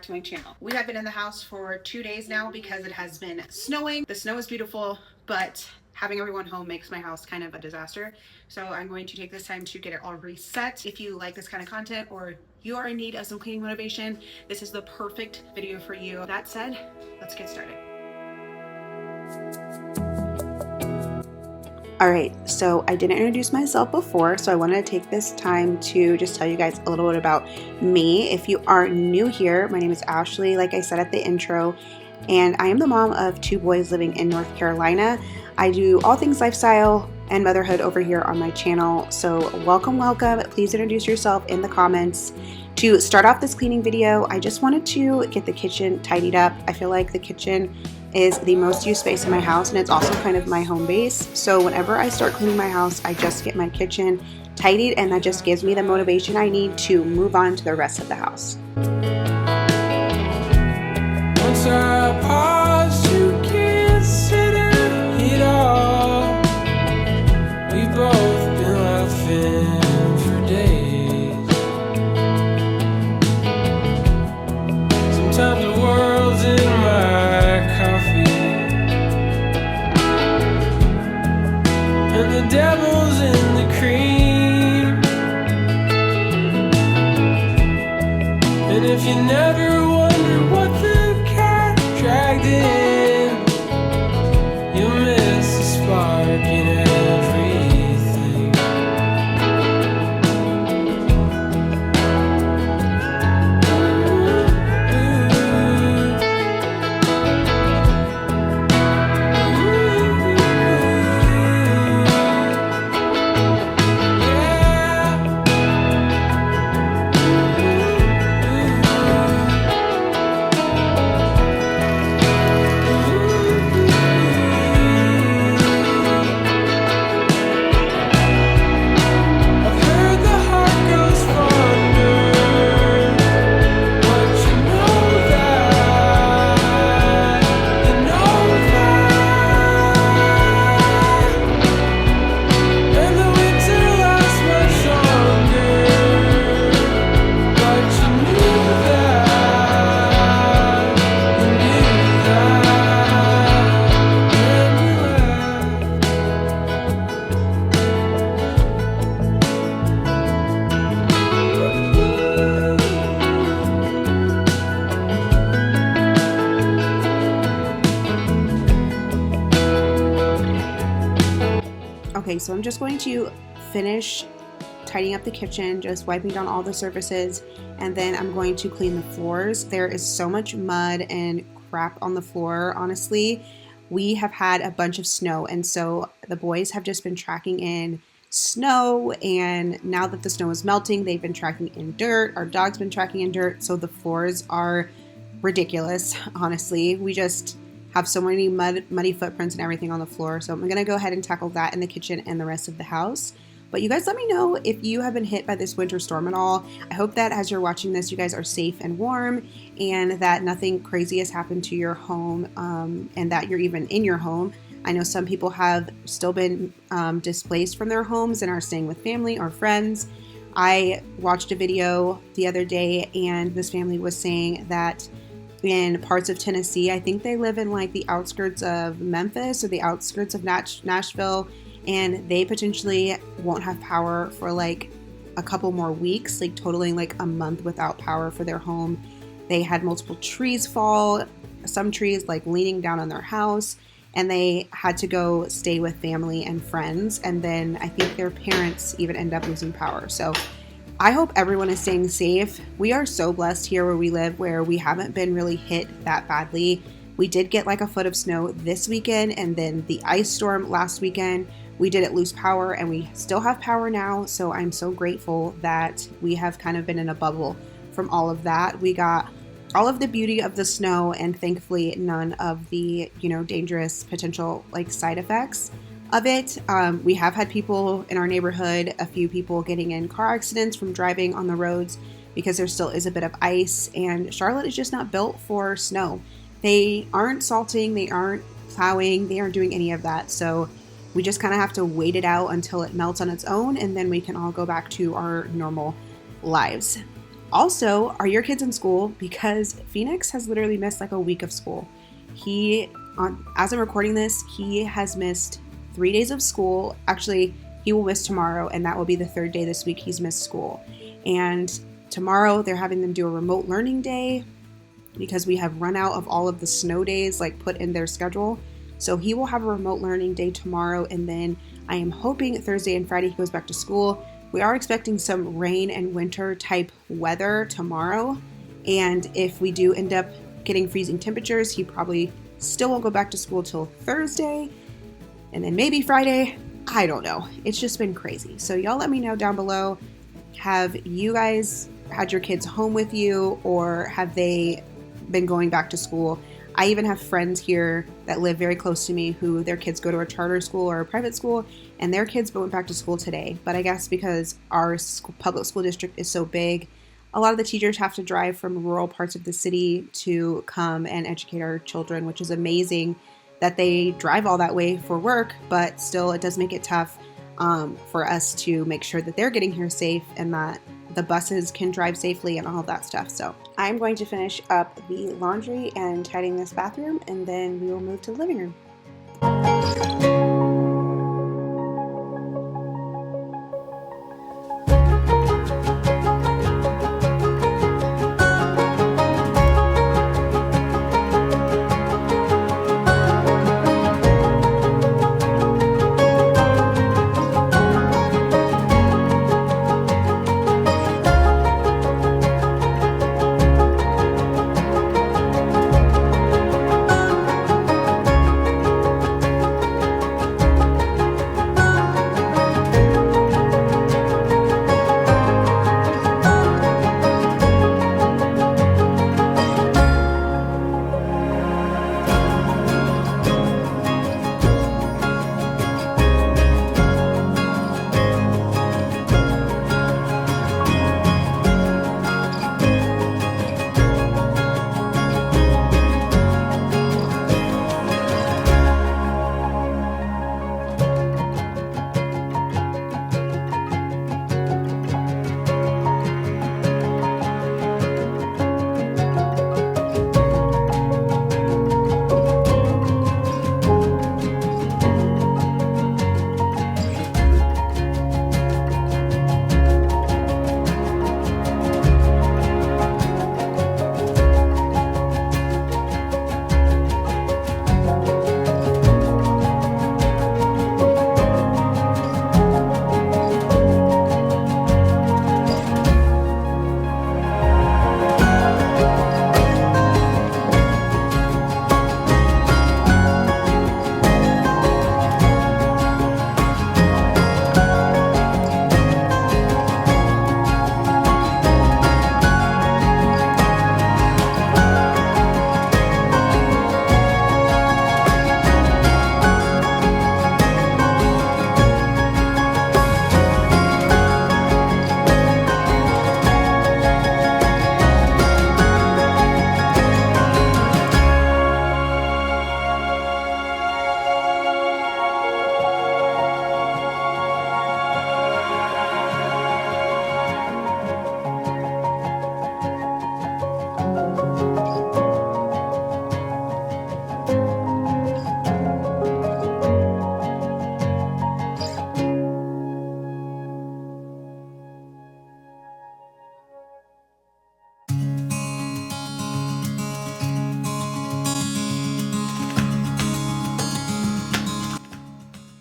back to my channel. We have been in the house for 2 days now because it has been snowing. The snow is beautiful, but having everyone home makes my house kind of a disaster. So I'm going to take this time to get it all reset. If you like this kind of content or you are in need of some cleaning motivation, this is the perfect video for you. That said, let's get started. Alright, so I didn't introduce myself before, so I wanted to take this time to just tell you guys a little bit about me. If you are new here, my name is Ashley, like I said at the intro, and I am the mom of 2 boys living in North Carolina. I do all things lifestyle and motherhood over here on my channel, so welcome. Please introduce yourself in the comments. To start off this cleaning video, I just wanted to get the kitchen tidied up. I feel like the kitchen is the most used space in my house, and it's also kind of my home base. So whenever I start cleaning my house, I just get my kitchen tidied, and that just gives me the motivation I need to move on to the rest of the house. Once I pause, you consider it all. We've both been laughing for days. Sometimes the world's in my coffee, and the devil's in the cream. And if you never wonder what the cat dragged in, you'll miss the spark in everything. Okay, so I'm just going to finish tidying up the kitchen, just wiping down all the surfaces, and then I'm going to clean the floors. There is so much mud and crap on the floor, honestly. We have had a bunch of snow, and so the boys have just been tracking in snow, and now that the snow is melting, they've been tracking in dirt. Our dog's been tracking in dirt, so the floors are ridiculous, honestly. We just have so many muddy footprints and everything on the floor. So I'm gonna go ahead and tackle that in the kitchen and the rest of the house. But you guys let me know if you have been hit by this winter storm at all. I hope that as you're watching this, you guys are safe and warm, and that nothing crazy has happened to your home, and that you're even in your home. I know some people have still been displaced from their homes and are staying with family or friends. I watched a video the other day, and this family was saying that in parts of Tennessee, I think they live in like the outskirts of Memphis or the outskirts of Nashville, and they potentially won't have power for like a couple more weeks, like totaling like a month without power for their home. They had multiple trees fall, some trees like leaning down on their house, and they had to go stay with family and friends, and then I think their parents even end up losing power. So I hope everyone is staying safe. We are so blessed here where we live, where we haven't been really hit that badly. We did get like a foot of snow this weekend, and then the ice storm last weekend. We didn't lose power, and we still have power now. So I'm so grateful that we have kind of been in a bubble from all of that. We got all of the beauty of the snow, and thankfully none of the, dangerous potential like side effects of it. We have had people in our neighborhood, a few people getting in car accidents from driving on the roads because there still is a bit of ice, and Charlotte is just not built for snow. They aren't salting, they aren't plowing, they aren't doing any of that. So we just kind of have to wait it out until it melts on its own, and then we can all go back to our normal lives. Also, are your kids in school? Because Phoenix has literally missed like a week of school. As I'm recording this, he has missed 3 days of school. Actually, he will miss tomorrow, and that will be the third day this week he's missed school. And tomorrow they're having them do a remote learning day because we have run out of all of the snow days like put in their schedule. So he will have a remote learning day tomorrow, and then I am hoping Thursday and Friday he goes back to school. We are expecting some rain and winter type weather tomorrow, and if we do end up getting freezing temperatures, he probably still won't go back to school till Thursday, and then maybe Friday. I don't know. It's just been crazy. So y'all let me know down below. Have you guys had your kids home with you, or have they been going back to school? I even have friends here that live very close to me who their kids go to a charter school or a private school, and their kids went back to school today. But I guess because our public school district is so big, a lot of the teachers have to drive from rural parts of the city to come and educate our children, which is amazing that they drive all that way for work, but still it does make it tough for us to make sure that they're getting here safe and that the buses can drive safely and all of that stuff. So I'm going to finish up the laundry and tidying this bathroom, and then we will move to the living room.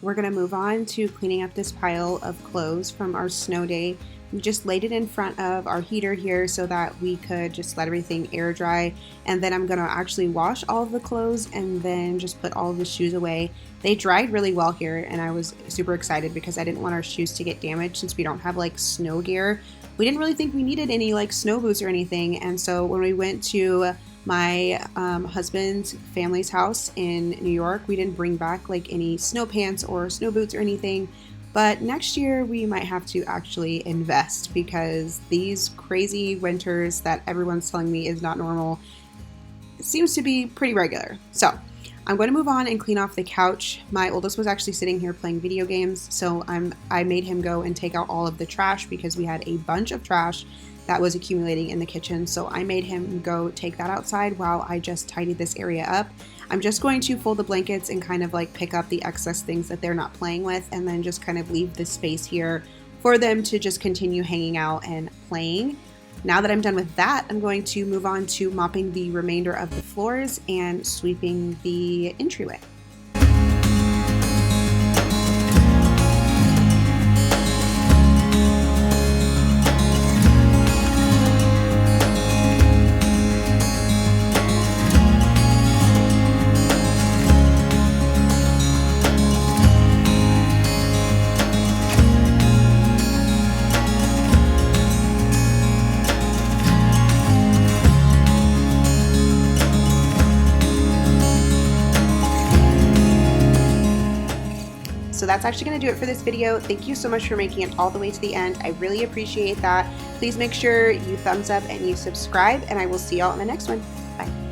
We're going to move on to cleaning up this pile of clothes from our snow day. We just laid it in front of our heater here so that we could just let everything air dry. And then I'm going to actually wash all of the clothes and then just put all of the shoes away. They dried really well here, and I was super excited because I didn't want our shoes to get damaged since we don't have like snow gear. We didn't really think we needed any like snow boots or anything. And so when we went to my husband's family's house in New York, we didn't bring back like any snow pants or snow boots or anything. But next year we might have to actually invest because these crazy winters that everyone's telling me is not normal seems to be pretty regular. So I'm going to move on and clean off the couch. My oldest was actually sitting here playing video games, so I made him go and take out all of the trash because we had a bunch of trash that was accumulating in the kitchen. So I made him go take that outside while I just tidied this area up. I'm just going to fold the blankets and kind of like pick up the excess things that they're not playing with, and then just kind of leave this space here for them to just continue hanging out and playing. Now that I'm done with that, I'm going to move on to mopping the remainder of the floors and sweeping the entryway. So that's actually going to do it for this video. Thank you so much for making it all the way to the end. I really appreciate that. Please make sure you thumbs up and you subscribe, and I will see y'all in the next one. Bye.